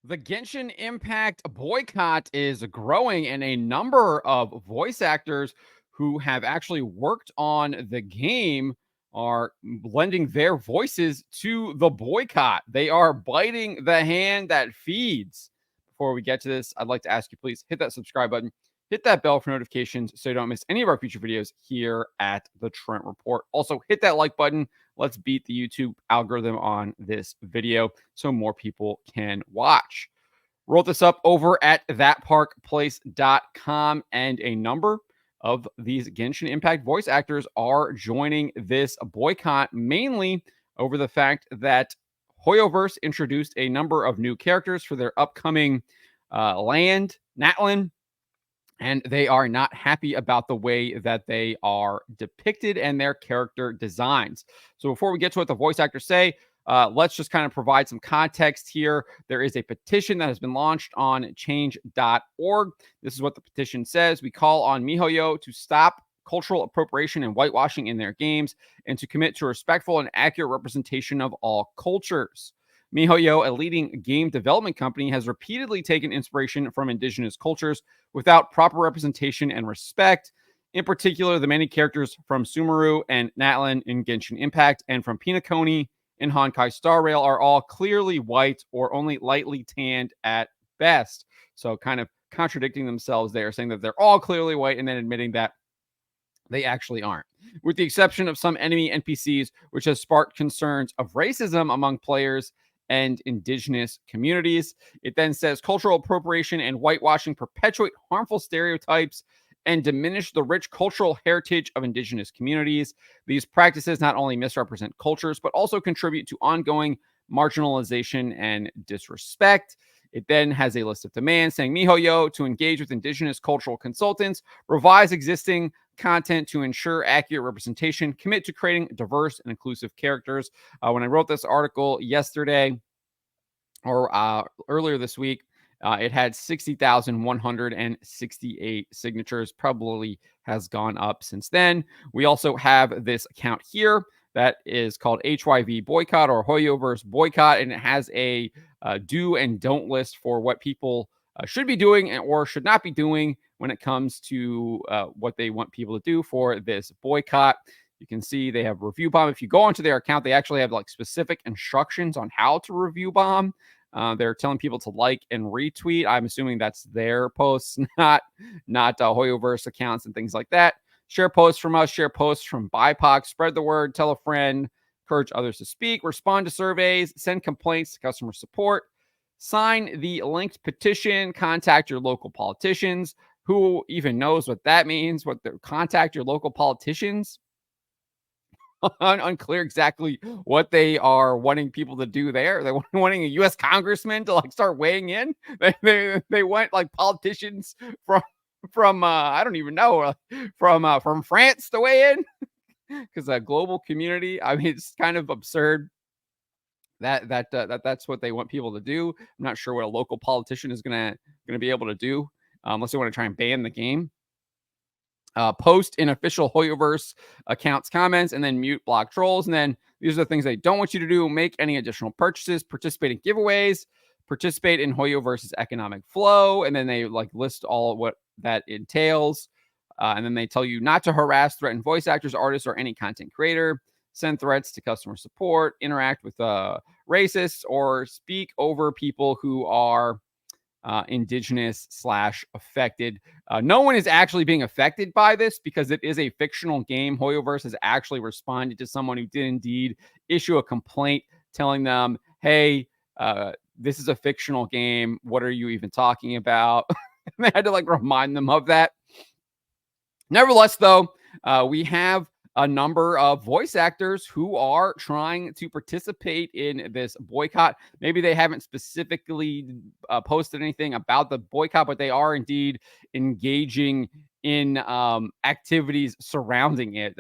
The Genshin Impact boycott is growing, and a number of voice actors who have actually worked on the game are lending their voices to the boycott. They are biting the hand that feeds. Before we get to this, I'd like to ask you, please hit that subscribe button, hit that bell for notifications so you don't miss any of our future videos here at the Trent Report. Also, hit that like button. Let's beat the YouTube algorithm on this video so more people can watch. Wrote this up over at thatparkplace.com, and a number of these Genshin Impact voice actors are joining this boycott, mainly over the fact that HoYoVerse introduced a number of new characters for their upcoming land, Natlan, and they are not happy about the way that they are depicted and their character designs. So before we get to what the voice actors say, let's just kind of provide some context here. There is a petition that has been launched on change.org. This is what the petition says. We call on MiHoYo to stop cultural appropriation and whitewashing in their games and to commit to respectful and accurate representation of all cultures. MiHoYo, a leading game development company, has repeatedly taken inspiration from indigenous cultures without proper representation and respect. In particular, the many characters from Sumeru and Natlan in Genshin Impact and from Pinakoni in Honkai Star Rail are all clearly white or only lightly tanned at best. So kind of contradicting themselves there, saying that they're all clearly white and then admitting that they actually aren't. With the exception of some enemy NPCs, which has sparked concerns of racism among players and indigenous communities. It then says cultural appropriation and whitewashing perpetuate harmful stereotypes and diminish the rich cultural heritage of indigenous communities. These practices not only misrepresent cultures, but also contribute to ongoing marginalization and disrespect. It then has a list of demands saying MiHoYo to engage with indigenous cultural consultants, revise existing content to ensure accurate representation, commit to creating diverse and inclusive characters. When I wrote this article yesterday or earlier this week, it had 60,168 signatures, probably has gone up since then. We also have this account here that is called HYV Boycott or HoYoVerse Boycott, and it has a do and don't list for what people should be doing or should not be doing when it comes to what they want people to do for this boycott. You can see they have review bomb. If you go onto their account, they actually have like specific instructions on how to review bomb. They're telling people to like and retweet. I'm assuming that's their posts, not HoYoVerse accounts and things like that. Share posts from us, share posts from BIPOC, spread the word, tell a friend, encourage others to speak, respond to surveys, send complaints to customer support, sign the linked petition, contact your local politicians. Who even knows what that means? Contact your local politicians? Unclear exactly what they are wanting people to do there. They're wanting a U.S. congressman to like start weighing in. They want like politicians from I don't even know from France to weigh in because a global community. I mean, it's kind of absurd that's what they want people to do. I'm not sure what a local politician is gonna be able to do unless they want to try and ban the game. Post in official HoYoVerse accounts comments, and then mute block trolls. And then these are the things they don't want you to do: make any additional purchases, participate in giveaways, participate in HoYoVerse's economic flow, and then they like list all what that entails. And then they tell you not to harass, threaten voice actors, artists, or any content creator, send threats to customer support, interact with racists, or speak over people who are indigenous / affected. No one is actually being affected by this because it is a fictional game. HoYoVerse has actually responded to someone who did indeed issue a complaint telling them, hey, this is a fictional game. What are you even talking about? And they had to like remind them of that. Nevertheless, though, we have a number of voice actors who are trying to participate in this boycott. Maybe they haven't specifically posted anything about the boycott, but they are indeed engaging in activities surrounding it.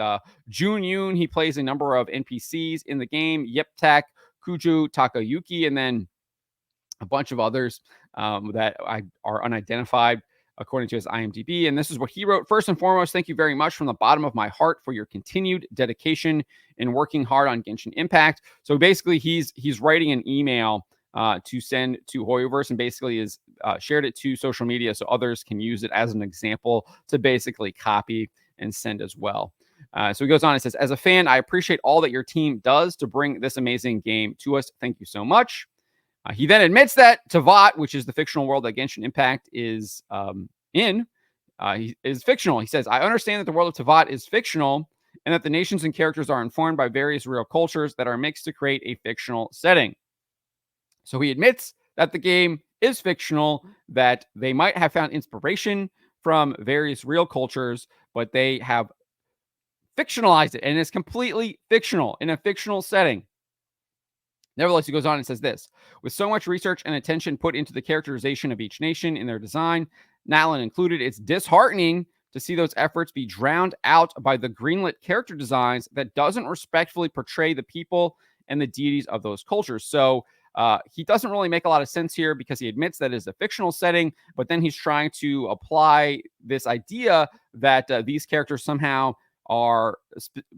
Jun Yoon, he plays a number of NPCs in the game. Yiptak, Kuju, Takayuki, and then a bunch of others that are unidentified, according to his IMDb. And this is what he wrote. First and foremost, thank you very much from the bottom of my heart for your continued dedication in working hard on Genshin Impact. So basically, he's writing an email to send to HoYoVerse, and basically is shared it to social media so others can use it as an example to basically copy and send as well. So he goes on and says, as a fan, I appreciate all that your team does to bring this amazing game to us. Thank you so much. He then admits that Tavat, which is the fictional world that Genshin Impact is in, he is fictional. He says, I understand that the world of Tavat is fictional and that the nations and characters are informed by various real cultures that are mixed to create a fictional setting. So he admits that the game is fictional, that they might have found inspiration from various real cultures, but they have fictionalized it, and it's completely fictional in a fictional setting. Nevertheless, he goes on and says this: with so much research and attention put into the characterization of each nation in their design, Natlan included, it's disheartening to see those efforts be drowned out by the greenlit character designs that doesn't respectfully portray the people and the deities of those cultures. So he doesn't really make a lot of sense here because he admits that it's a fictional setting, but then he's trying to apply this idea that these characters somehow are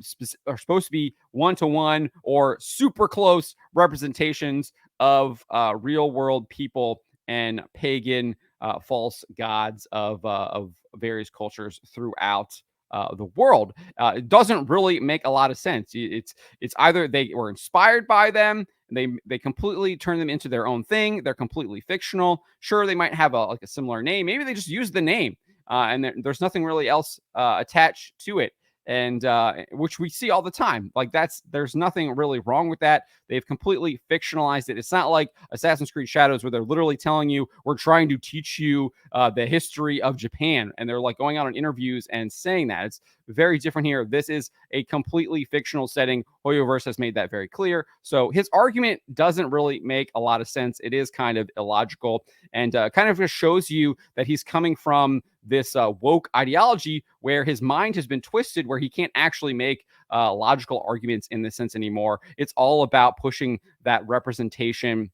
supposed to be one-to-one or super close representations of real world people and pagan false gods of various cultures throughout the world. It doesn't really make a lot of sense. It's either they were inspired by them, and they completely turn them into their own thing. They're completely fictional. Sure, they might have a similar name. Maybe they just use the name, and there's nothing really else attached to it. And which we see all the time. Like there's nothing really wrong with that. They've completely fictionalized it. It's not like Assassin's Creed Shadows where they're literally telling you we're trying to teach you the history of Japan, and they're like going out on interviews and saying that. It's very different here. This is a completely fictional setting. HoYoVerse has made that very clear. So his argument doesn't really make a lot of sense. It is kind of illogical, and kind of just shows you that he's coming from this woke ideology where his mind has been twisted, where he can't actually make logical arguments in this sense anymore. It's all about pushing that representation,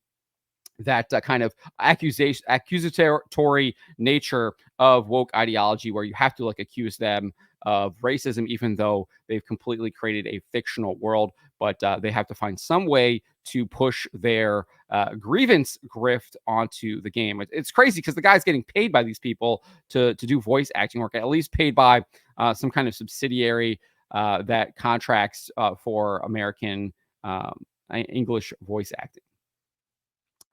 that kind of accusatory nature of woke ideology, where you have to like accuse them of racism, even though they've completely created a fictional world. But they have to find some way to push their grievance grift onto the game. It's crazy because the guy's getting paid by these people to do voice acting work, at least paid by some kind of subsidiary that contracts for American English voice acting.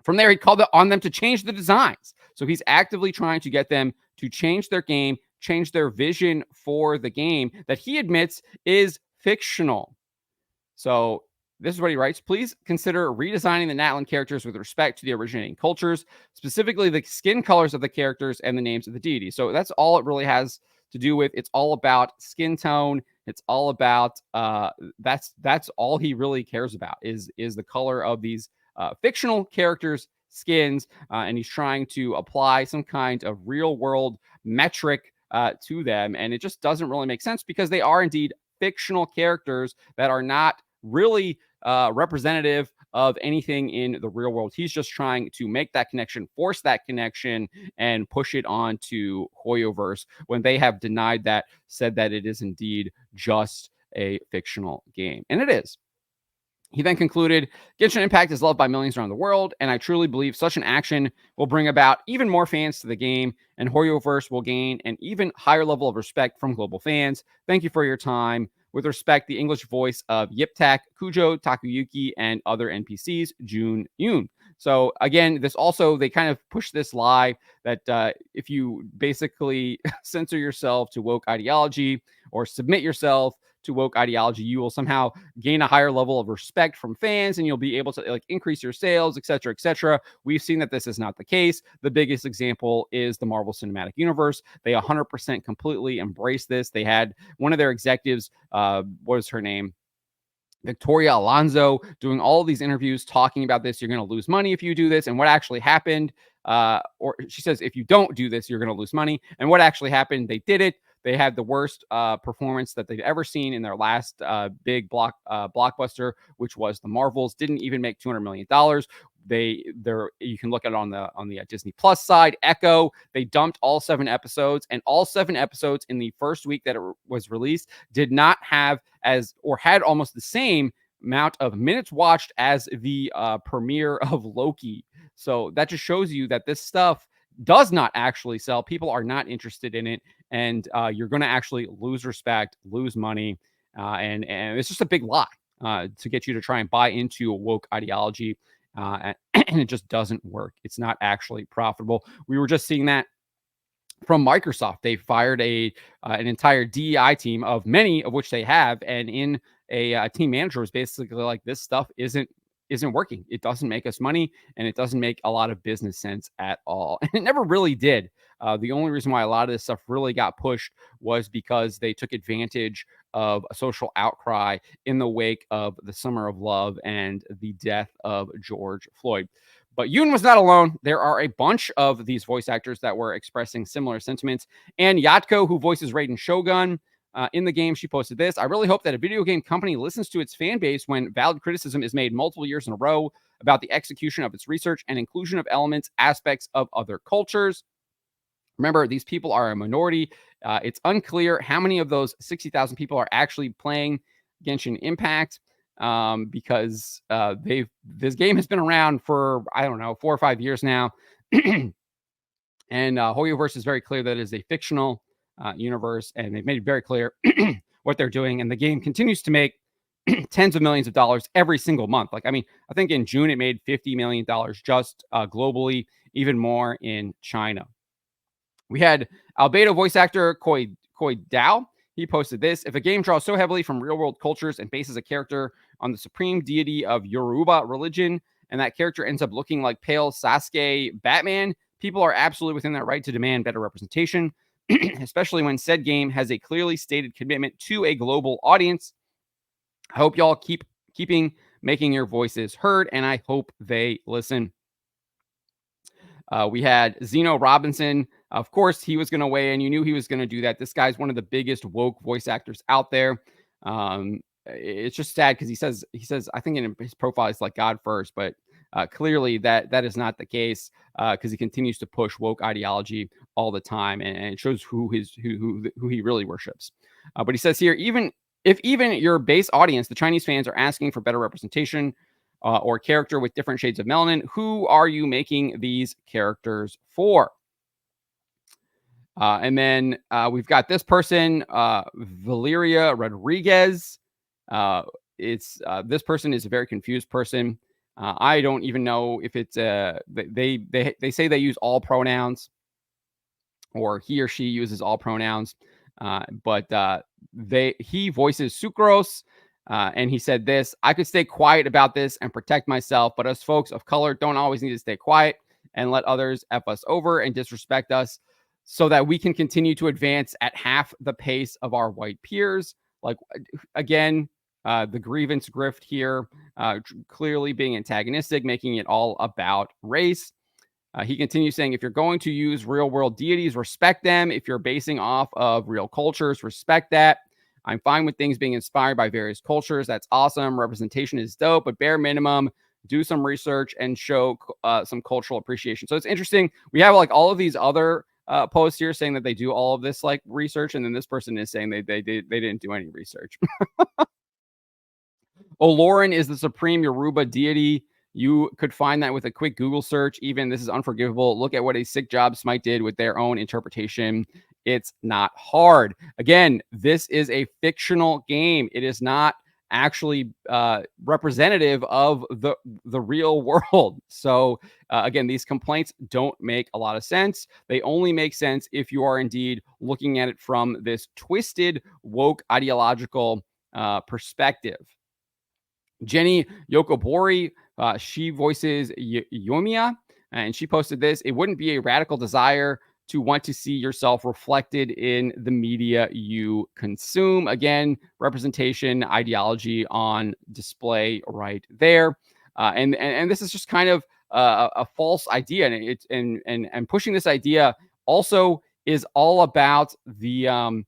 From there, he called on them to change the designs. So he's actively trying to get them to change their game, change their vision for the game that he admits is fictional. So this is what he writes. Please consider redesigning the Natlan characters with respect to the originating cultures, specifically the skin colors of the characters and the names of the deities. So that's all it really has to do with. It's all about skin tone. It's all about that's all he really cares about is the color of these fictional characters' skins, and he's trying to apply some kind of real world metric to them, and it just doesn't really make sense because they are indeed fictional characters that are not really representative of anything in the real world. He's just trying to make that connection, force that connection, and push it on to HoYoVerse when they have denied that, said that it is indeed just a fictional game. And it is. He then concluded, Genshin Impact is loved by millions around the world, and I truly believe such an action will bring about even more fans to the game, and HoYoVerse will gain an even higher level of respect from global fans. Thank you for your time. With respect, the English voice of Yiptak, Kujo, Takuyuki, and other NPCs, Jun Yoon. So again, they kind of push this lie that if you basically censor yourself to woke ideology or submit yourself to woke ideology, you will somehow gain a higher level of respect from fans, and you'll be able to like increase your sales, etc., etc. We've seen that this is not the case. The biggest example is the Marvel Cinematic Universe. They 100% completely embrace this. They had one of their executives, what is her name? Victoria Alonso, doing all of these interviews talking about this. You're going to lose money if you do this. And what actually happened, or she says, if you don't do this, you're going to lose money. And what actually happened, they did it. They had the worst performance that they've ever seen in their last big blockbuster, which was the Marvels. Didn't even make $200 million. You can look at it on the Disney Plus side. Echo, they dumped all 7 episodes, and all 7 episodes in the first week that it was released did not have had almost the same amount of minutes watched as the premiere of Loki. So that just shows you that this stuff does not actually sell. People are not interested in it, and you're going to actually lose respect, lose money, and it's just a big lie to get you to try and buy into a woke ideology, and it just doesn't work. It's not actually profitable. We were just seeing that from Microsoft. They fired an entire DEI team, of many of which they have, and in a team manager was basically like, this stuff isn't working. It doesn't make us money, and it doesn't make a lot of business sense at all. And it never really did. The only reason why a lot of this stuff really got pushed was because they took advantage of a social outcry in the wake of the Summer of Love and the death of George Floyd. But Yoon was not alone. There are a bunch of these voice actors that were expressing similar sentiments. And Yatko, who voices Raiden Shogun in the game, she posted this: I really hope that a video game company listens to its fan base when valid criticism is made multiple years in a row about the execution of its research and inclusion of elements, aspects of other cultures. Remember, these people are a minority. It's unclear how many of those 60,000 people are actually playing Genshin Impact, because this game has been around for, I don't know, 4 or 5 years now. And HoYoVerse is very clear that it is a fictional universe, and they've made it very clear what they're doing. And the game continues to make tens of millions of dollars every single month. Like, I mean, I think in June it made $50 million just globally, even more in China. We had Albedo voice actor Koi Dao. He posted this: if a game draws so heavily from real-world cultures and bases a character on the supreme deity of Yoruba religion, and that character ends up looking like pale Sasuke Batman, people are absolutely within their right to demand better representation, especially when said game has a clearly stated commitment to a global audience. I hope y'all keeping making your voices heard, and I hope they listen. We had Zeno Robinson. Of course, he was going to weigh in. You knew he was going to do that. This guy's one of the biggest woke voice actors out there. It's just sad because he says, I think in his profile it's like God first, but clearly that is not the case, because he continues to push woke ideology all the time, and it shows who he really worships. But he says here, if your base audience, the Chinese fans, are asking for better representation or character with different shades of melanin, who are you making these characters for? And then we've got this person, Valeria Rodriguez. This person is a very confused person. I don't even know if it's they say they use all pronouns, or he or she uses all pronouns, but he voices Sucrose. And he said this: I could stay quiet about this and protect myself, but us folks of color don't always need to stay quiet and let others F us over and disrespect us so that we can continue to advance at half the pace of our white peers. Like, again, the grievance grift here, clearly being antagonistic, making it all about race. He continues saying, if you're going to use real world deities, respect them. If you're basing off of real cultures, respect that. I'm fine with things being inspired by various cultures. That's awesome. Representation is dope, but bare minimum, do some research and show some cultural appreciation. So it's interesting. We have like all of these other posts here saying that they do all of this like research, and then this person is saying they didn't do any research. Olorin is the supreme Yoruba deity. You could find that with a quick Google search. Even this is unforgivable. Look at what a sick job Smite did with their own interpretation. It's not hard. Again, this is a fictional game. It is not actually representative of the real world. So again, these complaints don't make a lot of sense. They only make sense if you are indeed looking at it from this twisted, woke, ideological perspective. Jenny Yokobori, she voices Yomiya, and she posted this: it wouldn't be a radical desire to want to see yourself reflected in the media you consume. Again, representation, ideology on display right there. And this is just kind of a false idea. And pushing this idea also is all about the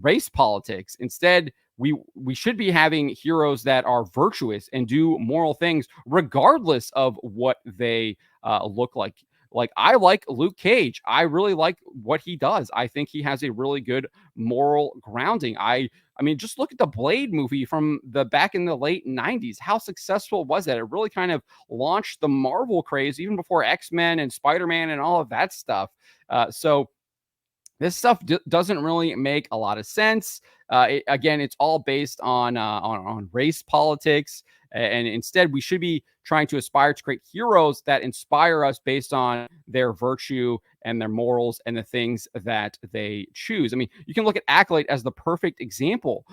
race politics. Instead, we should be having heroes that are virtuous and do moral things regardless of what they look like. Like, I like Luke Cage. I really like what he does. I think he has a really good moral grounding. I mean, just look at the Blade movie from the back in the late 90s. How successful was that? It really kind of launched the Marvel craze even before X-Men and Spider-Man and all of that stuff. So this stuff doesn't really make a lot of sense. Again, it's all based on race politics, and instead, we should be trying to aspire to create heroes that inspire us based on their virtue and their morals and the things that they choose. I mean, you can look at Accolade as the perfect example.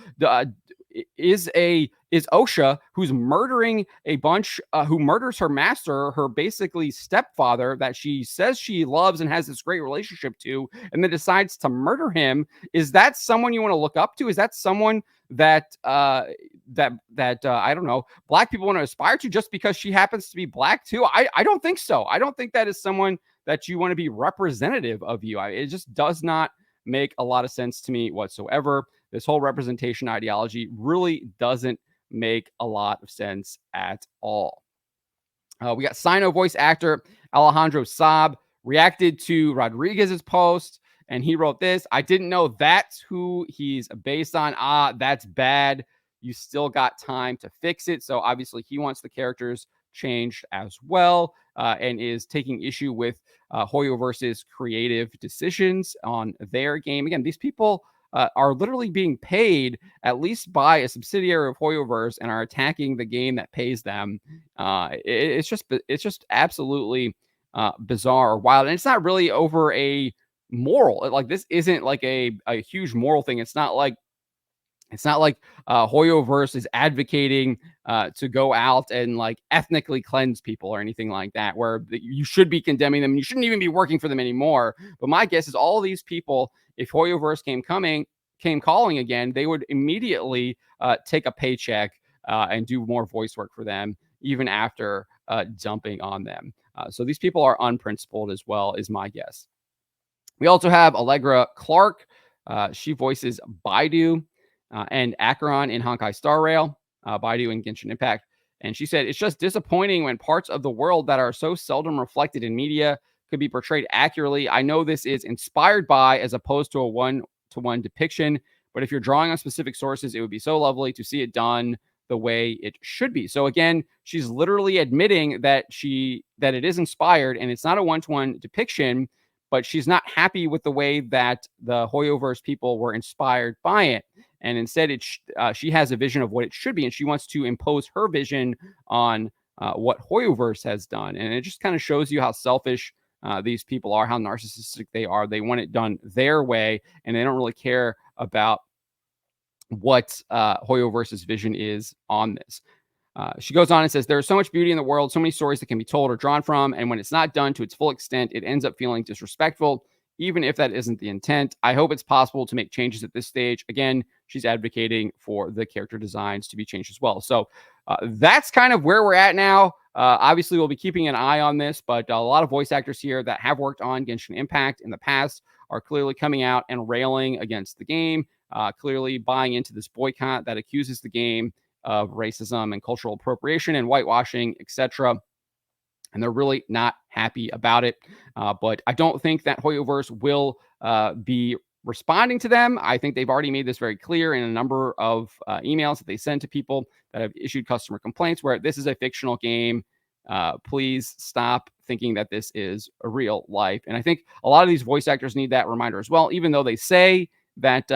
Is Osha, who's murdering a bunch, who murders her master, her basically stepfather that she says she loves and has this great relationship to, and then decides to murder him. Is that someone you want to look up to? Is that someone that I don't know, black people want to aspire to just because she happens to be black too? I don't think so. I don't think that is someone that you want to be representative of you. It just does not make a lot of sense to me whatsoever. This whole representation ideology really doesn't make a lot of sense at all. We got Sino voice actor Alejandro Saab reacted to Rodriguez's post, and he wrote this: "I didn't know that's who he's based on. That's bad. You still got time to fix it." So obviously he wants the characters changed as well, and is taking issue with HoYoVerse's creative decisions on their game. Again, these people are literally being paid at least by a subsidiary of HoYoVerse and are attacking the game that pays them. It's just absolutely bizarre or wild, and it's not really over a moral. Like, this isn't like a huge moral thing. It's not like HoYoVerse is advocating to go out and like ethnically cleanse people or anything like that, where you should be condemning them. You shouldn't even be working for them anymore. But my guess is all of these people, if HoYoVerse came calling again, they would immediately take a paycheck and do more voice work for them, even after dumping on them. So these people are unprincipled as well, is my guess. We also have Allegra Clark. She voices Baidu and Acheron in Honkai Star Rail, Baidu in Genshin Impact. And she said, "It's just disappointing when parts of the world that are so seldom reflected in media could be portrayed accurately. I know this is inspired by as opposed to a one-to-one depiction, but if you're drawing on specific sources, it would be so lovely to see it done the way it should be." So again, she's literally admitting that it is inspired and it's not a one-to-one depiction, but she's not happy with the way that the HoYoVerse people were inspired by it. And instead, she has a vision of what it should be, and she wants to impose her vision on what HoYoVerse has done. And it just kind of shows you how selfish these people are, how narcissistic they are. They want it done their way, and they don't really care about what HoYoVerse's vision is on this. She goes on and says, "There's so much beauty in the world, so many stories that can be told or drawn from, and when it's not done to its full extent, it ends up feeling disrespectful, even if that isn't the intent. I hope it's possible to make changes at this stage." Again, she's advocating for the character designs to be changed as well. So that's kind of where we're at now. Obviously, we'll be keeping an eye on this, but a lot of voice actors here that have worked on Genshin Impact in the past are clearly coming out and railing against the game, clearly buying into this boycott that accuses the game of racism and cultural appropriation and whitewashing, etc. And they're really not happy about it. But I don't think that HoYoVerse will be responding to them. I think they've already made this very clear in a number of emails that they send to people that have issued customer complaints, where this is a fictional game. Please stop thinking that this is a real life. And I think a lot of these voice actors need that reminder as well, even though they say that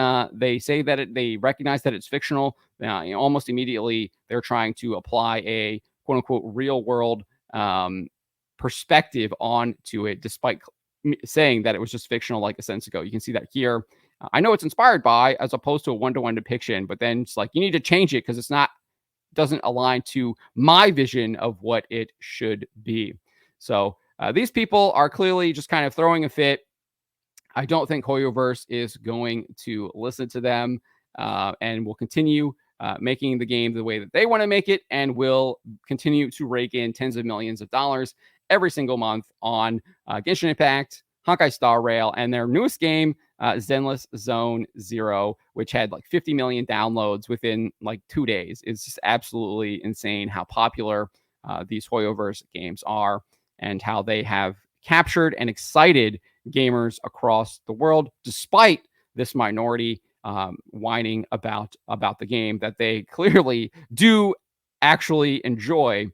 they recognize that it's fictional. Almost immediately they're trying to apply a quote unquote real world perspective onto it, despite saying that it was just fictional like a sense ago. You can see that here. I know it's inspired by, as opposed to a one-to-one depiction, but then it's like, you need to change it because doesn't align to my vision of what it should be. So these people are clearly just kind of throwing a fit. I don't think HoYoVerse is going to listen to them, and will continue making the game the way that they want to make it, and will continue to rake in tens of millions of dollars every single month on Genshin Impact, Honkai Star Rail, and their newest game, Zenless Zone Zero, which had like 50 million downloads within like 2 days. It's just absolutely insane how popular these HoYoVerse games are, and how they have captured and excited gamers across the world, despite this minority whining about the game that they clearly do actually enjoy,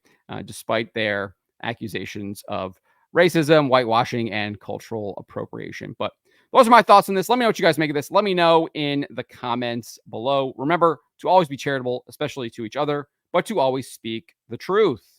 despite their accusations of racism, whitewashing, and cultural appropriation. But those are my thoughts on this. Let me know what you guys make of this. Let me know in the comments below. Remember to always be charitable, especially to each other, but to always speak the truth.